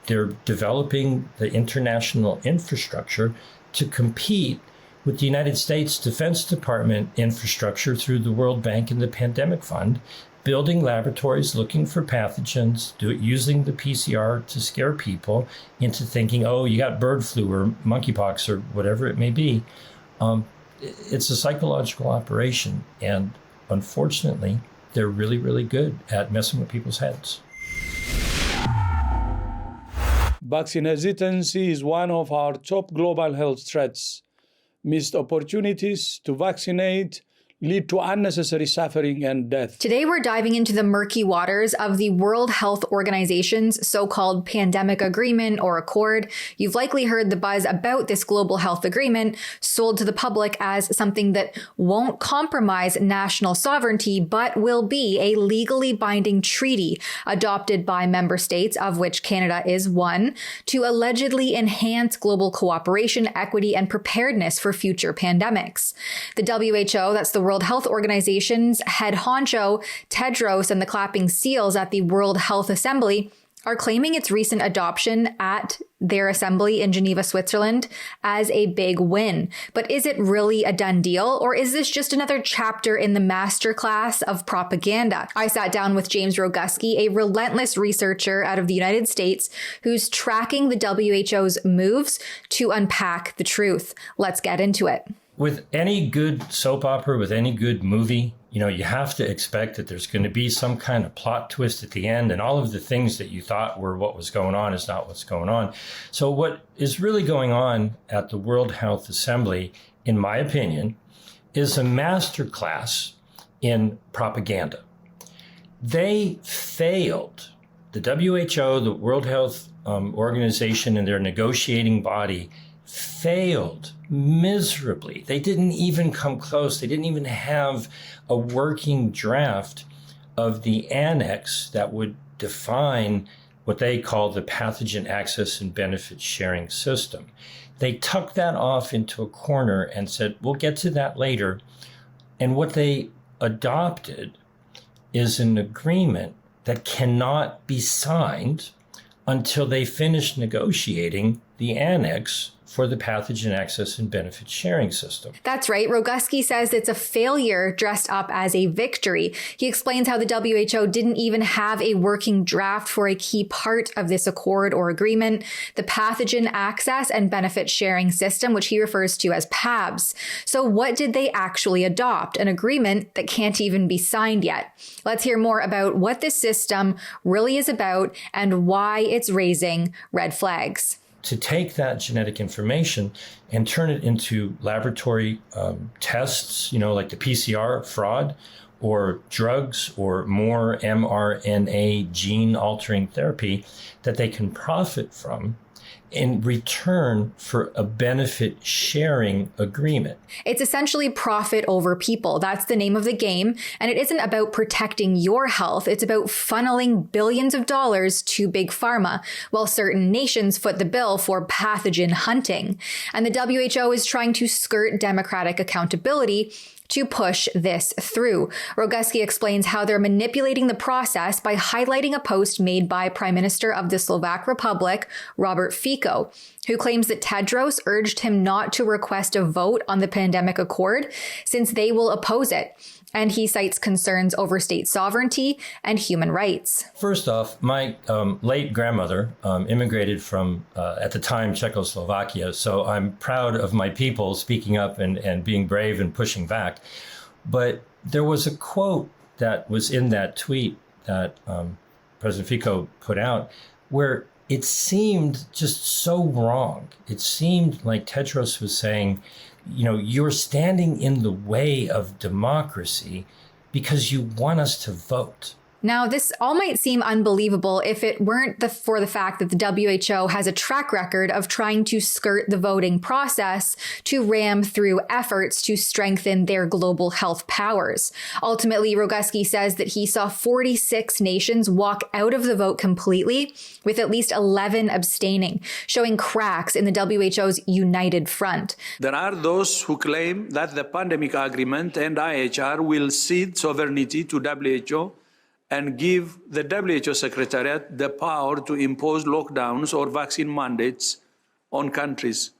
they're developing the international infrastructure to compete with the United States Defense Department infrastructure through the World Bank and the Pandemic Fund, building laboratories looking for pathogens, using the PCR to scare people into thinking, oh, you got bird flu or monkeypox or whatever it may be. It's a psychological operation. And unfortunately, they're really, really good at messing with people's heads. Vaccine hesitancy is one of our top global health threats. Missed opportunities to vaccinate lead to unnecessary suffering and death. Today, we're diving into the murky waters of the World Health Organization's so-called pandemic agreement or accord. You've likely heard the buzz about this global health agreement sold to the public as something that won't compromise national sovereignty, but will be a legally binding treaty adopted by member states, of which Canada is one, to allegedly enhance global cooperation, equity, and preparedness for future pandemics. The WHO, that's the World Health Organization's head honcho, Tedros, and the clapping seals at the World Health Assembly are claiming its recent adoption at their assembly in Geneva, Switzerland, as a big win. But is it really a done deal, or is this just another chapter in the masterclass of propaganda? I sat down with James Roguski, a relentless researcher out of the United States who's tracking the WHO's moves to unpack the truth. Let's get into it. With any good soap opera, with any good movie, you have to expect that there's going to be some kind of plot twist at the end, and all of the things that you thought were what was going on is not what's going on. So what is really going on at the World Health Assembly, in my opinion, is a masterclass in propaganda. They failed. The WHO, the World Health Organization, and their negotiating body failed miserably. They didn't even come close. They didn't even have a working draft of the annex that would define what they call the pathogen access and benefit sharing system. They tucked that off into a corner and said, we'll get to that later. And what they adopted is an agreement that cannot be signed until they finish negotiating the annex for the pathogen access and benefit sharing system. That's right. Roguski says it's a failure dressed up as a victory. He explains how the WHO didn't even have a working draft for a key part of this accord or agreement, the pathogen access and benefit sharing system, which he refers to as PABS. So what did they actually adopt? An agreement that can't even be signed yet. Let's hear more about what this system really is about and why it's raising red flags. To take that genetic information and turn it into laboratory tests, like the PCR fraud, or drugs, or more mRNA gene-altering therapy that they can profit from in return for a benefit sharing agreement. It's essentially profit over people. That's the name of the game. And it isn't about protecting your health. It's about funneling billions of dollars to big pharma, while certain nations foot the bill for pathogen hunting. And the WHO is trying to skirt democratic accountability to push this through. Roguski explains how they're manipulating the process by highlighting a post made by Prime Minister of the Slovak Republic, Robert Fico, who claims that Tedros urged him not to request a vote on the pandemic accord since they will oppose it. And he cites concerns over state sovereignty and human rights. First off, my late grandmother immigrated from, at the time, Czechoslovakia. So I'm proud of my people speaking up and being brave and pushing back. But there was a quote that was in that tweet that President Fico put out where it seemed just so wrong. It seemed like Tedros was saying, you're standing in the way of democracy because you want us to vote. Now, this all might seem unbelievable if it weren't for the fact that the WHO has a track record of trying to skirt the voting process to ram through efforts to strengthen their global health powers. Ultimately, Roguski says that he saw 46 nations walk out of the vote completely, with at least 11 abstaining, showing cracks in the WHO's united front. There are those who claim that the pandemic agreement and IHR will cede sovereignty to WHO and give the WHO Secretariat the power to impose lockdowns or vaccine mandates on countries.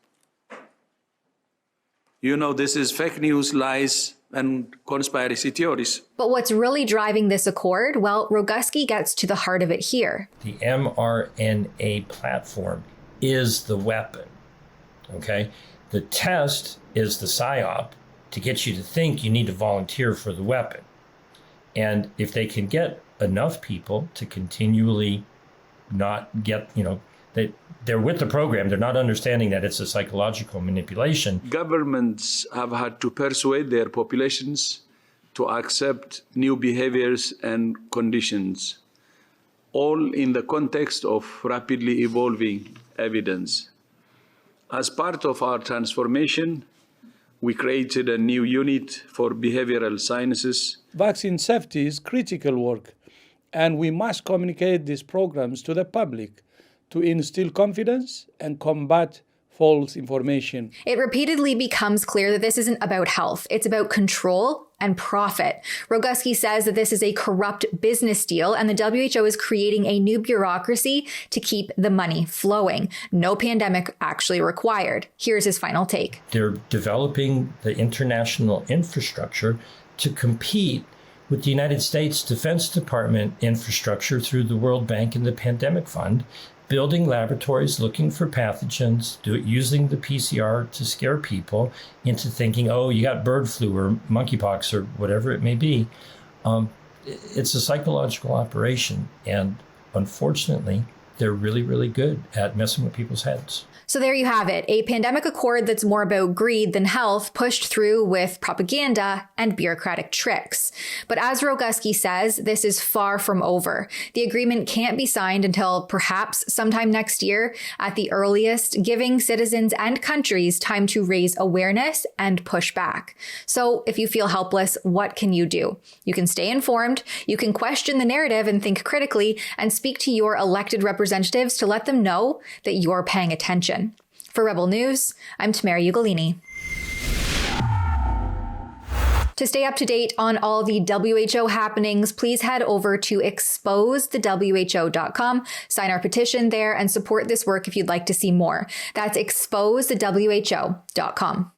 You know, this is fake news, lies, and conspiracy theories. But what's really driving this accord? Well, Roguski gets to the heart of it here. The mRNA platform is the weapon, okay? The test is the psyop to get you to think you need to volunteer for the weapon. And if they can get enough people to continually not get, they're with the program, they're not understanding that it's a psychological manipulation. Governments have had to persuade their populations to accept new behaviors and conditions, all in the context of rapidly evolving evidence. As part of our transformation, we created a new unit for behavioral sciences. Vaccine safety is critical work, and we must communicate these programs to the public to instill confidence and combat false information. It repeatedly becomes clear that this isn't about health. It's about control and profit. Roguski says that this is a corrupt business deal, and the WHO is creating a new bureaucracy to keep the money flowing. No pandemic actually required. Here's his final take. They're developing the international infrastructure to compete with the United States Defense Department infrastructure through the World Bank and the Pandemic Fund, building laboratories looking for pathogens, using the PCR to scare people into thinking, oh, you got bird flu or monkeypox or whatever it may be. It's a psychological operation. And unfortunately, they're really, really good at messing with people's heads. So there you have it, a pandemic accord that's more about greed than health, pushed through with propaganda and bureaucratic tricks. But as Roguski says, this is far from over. The agreement can't be signed until perhaps sometime next year at the earliest, giving citizens and countries time to raise awareness and push back. So if you feel helpless, what can you do? You can stay informed, you can question the narrative and think critically, and speak to your elected representatives to let them know that you're paying attention. For Rebel News, I'm Tamara Ugolini. To stay up to date on all the WHO happenings, please head over to exposethewho.com, sign our petition there, and support this work if you'd like to see more. That's exposethewho.com.